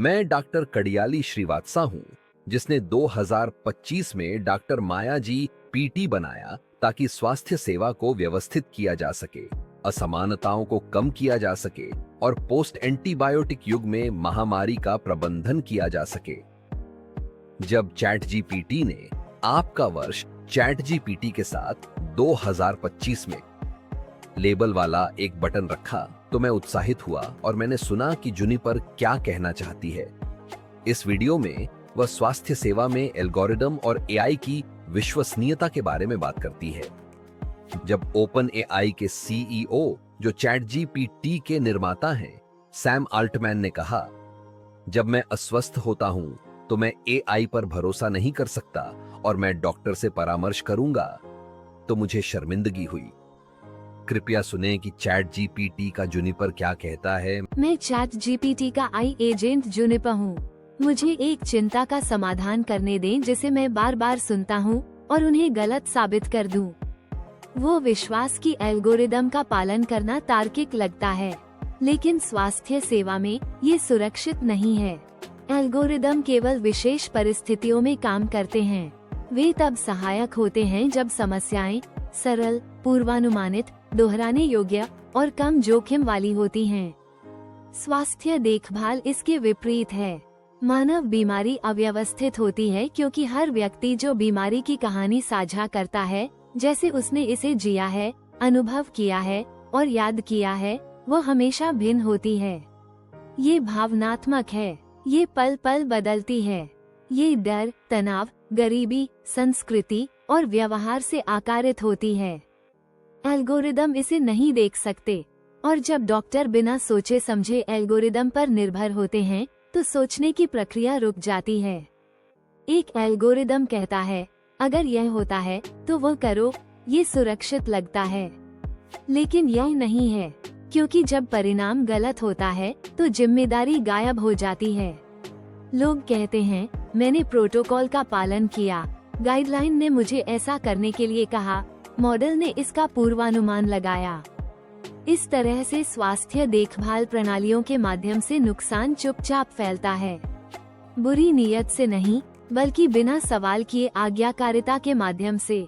मैं डॉक्टर कडियाली श्रीवात्सा हूँ, जिसने 2025 में डॉक्टर माया जी पीटी बनाया ताकि स्वास्थ्य सेवा को व्यवस्थित किया जा सके, असमानताओं को कम किया जा सके और पोस्ट एंटीबायोटिक युग में महामारी का प्रबंधन किया जा सके। जब चैट जीपीटी ने आपका वर्ष चैट जीपीटी के साथ 2025 में लेबल वाला एक बटन रखा तो मैं उत्साहित हुआ और मैंने सुना कि जुनिपर क्या कहना चाहती है। इस वीडियो में वह स्वास्थ्य सेवा में एल्गोरिदम और एआई की विश्वसनीयता के बारे में बात करती है। जब ओपन एआई के सीईओ, जो चैट जीपीटी के निर्माता हैं, सैम अल्टमैन ने कहा, जब मैं अस्वस्थ होता हूं तो मैं एआई पर भरोसा नहीं कर सकता और मैं डॉक्टर से परामर्श करूंगा, तो मुझे शर्मिंदगी हुई। कृपया सुने कि चैट जीपीटी का जुनिपर क्या कहता है। मैं चैट जीपीटी का आई एजेंट जुनिपर हूँ। मुझे एक चिंता का समाधान करने दें जिसे मैं बार बार सुनता हूँ और उन्हें गलत साबित कर दूं। वो विश्वास की एल्गोरिदम का पालन करना तार्किक लगता है, लेकिन स्वास्थ्य सेवा में ये सुरक्षित नहीं है। एल्गोरिदम केवल विशेष परिस्थितियों में काम करते हैं। वे तब सहायक होते हैं जब समस्याएं सरल, पूर्वानुमानित, दोहराने योग्य और कम जोखिम वाली होती हैं। स्वास्थ्य देखभाल इसके विपरीत है। मानव बीमारी अव्यवस्थित होती है क्योंकि हर व्यक्ति जो बीमारी की कहानी साझा करता है, जैसे उसने इसे जिया है, अनुभव किया है और याद किया है, वो हमेशा भिन्न होती है। ये भावनात्मक है, ये पल पल बदलती है। ये डर, तनाव, गरीबी, संस्कृति और व्यवहार से आकारित होती है। एल्गोरिदम इसे नहीं देख सकते, और जब डॉक्टर बिना सोचे समझे एल्गोरिदम पर निर्भर होते हैं तो सोचने की प्रक्रिया रुक जाती है। एक एल्गोरिदम कहता है, अगर यह होता है तो वो करो, ये सुरक्षित लगता है। लेकिन यह नहीं है, क्योंकि जब परिणाम गलत होता है तो जिम्मेदारी गायब हो जाती है। लोग कहते हैं, मैंने प्रोटोकॉल का पालन किया, गाइडलाइन ने मुझे ऐसा करने के लिए कहा, मॉडल ने इसका पूर्वानुमान लगाया। इस तरह से स्वास्थ्य देखभाल प्रणालियों के माध्यम से नुकसान चुपचाप फैलता है। बुरी नीयत से नहीं, बल्कि बिना सवाल किए आज्ञाकारिता के माध्यम से।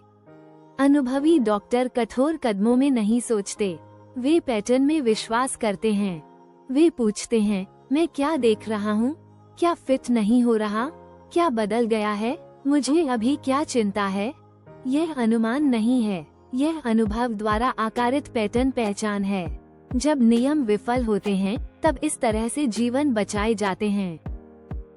अनुभवी डॉक्टर कठोर कदमों में नहीं सोचते, वे पैटर्न में विश्वास करते हैं। वे पूछते हैं, मैं क्या देख रहा हूँ? क्या फिट नहीं हो रहा? क्या बदल गया है? मुझे अभी क्या चिंता है? यह अनुमान नहीं है, यह अनुभव द्वारा आकारित पैटर्न पहचान है। जब नियम विफल होते हैं तब इस तरह से जीवन बचाए जाते हैं।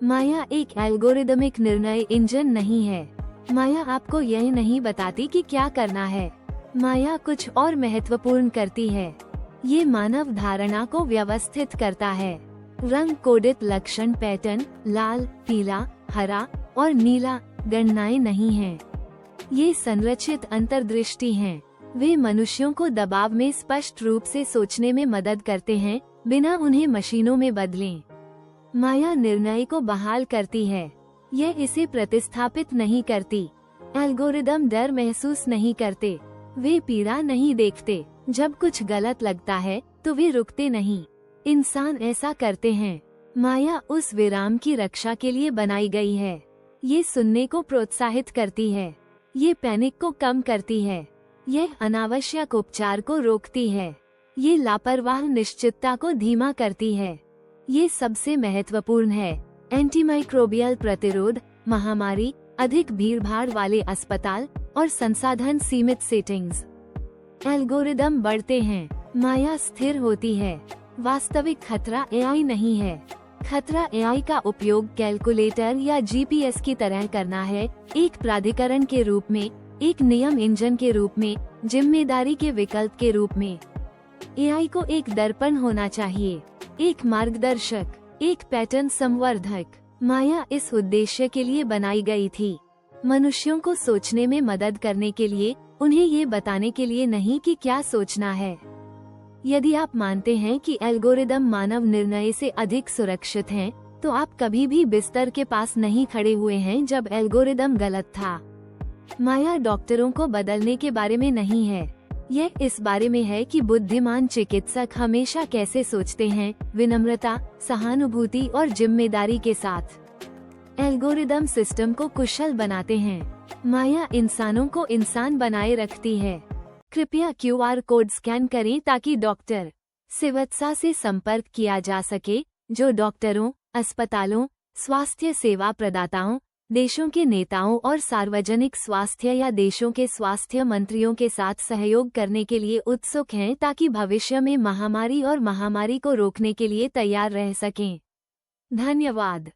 माया एक एल्गोरिदमिक निर्णय इंजन नहीं है। माया आपको यह नहीं बताती कि क्या करना है। माया कुछ और महत्वपूर्ण करती है। ये मानव धारणा को व्यवस्थित करता है। रंग कोडित लक्षण पैटर्न, लाल, पीला, हरा और नीला गणनाएं नहीं हैं। ये संरचित अंतर्दृष्टि हैं। वे मनुष्यों को दबाव में स्पष्ट रूप से सोचने में मदद करते हैं, बिना उन्हें मशीनों में बदलें। माया निर्णय को बहाल करती है, यह इसे प्रतिस्थापित नहीं करती। एल्गोरिदम डर महसूस नहीं करते, वे पीड़ा नहीं देखते। जब कुछ गलत लगता है तो वे रुकते नहीं। इंसान ऐसा करते हैं। माया उस विराम की रक्षा के लिए बनाई गई है। ये सुनने को प्रोत्साहित करती है, ये पैनिक को कम करती है, यह अनावश्यक उपचार को रोकती है, ये लापरवाह निश्चितता को धीमा करती है। ये सबसे महत्वपूर्ण है। एंटीमाइक्रोबियल प्रतिरोध, महामारी, अधिक भीड़भाड़ वाले अस्पताल और संसाधन सीमित सेटिंग्स। एल्गोरिदम बढ़ते हैं, माया स्थिर होती है। वास्तविक खतरा एआई नहीं है। खतरा एआई का उपयोग कैलकुलेटर या जीपीएस की तरह करना है, एक प्राधिकरण के रूप में, एक नियम इंजन के रूप में, जिम्मेदारी के विकल्प के रूप में। एआई को एक दर्पण होना चाहिए, एक मार्गदर्शक, एक पैटर्न संवर्धक। माया इस उद्देश्य के लिए बनाई गई थी, मनुष्यों को सोचने में मदद करने के लिए, उन्हें ये बताने के लिए नहीं कि क्या सोचना है। यदि आप मानते हैं कि एल्गोरिदम मानव निर्णय से अधिक सुरक्षित हैं, तो आप कभी भी बिस्तर के पास नहीं खड़े हुए हैं जब एल्गोरिदम गलत था। माया डॉक्टरों को बदलने के बारे में नहीं है, यह इस बारे में है कि बुद्धिमान चिकित्सक हमेशा कैसे सोचते हैं, विनम्रता, सहानुभूति और जिम्मेदारी के साथ। एल्गोरिदम सिस्टम को कुशल बनाते हैं। माया इंसानों को इंसान बनाए रखती है। कृपया QR कोड स्कैन करें ताकि डॉक्टर सिवत्सा से संपर्क किया जा सके, जो डॉक्टरों, अस्पतालों, स्वास्थ्य सेवा प्रदाताओं, देशों के नेताओं और सार्वजनिक स्वास्थ्य या देशों के स्वास्थ्य मंत्रियों के साथ सहयोग करने के लिए उत्सुक हैं ताकि भविष्य में महामारी को रोकने के लिए तैयार रह सकें। धन्यवाद।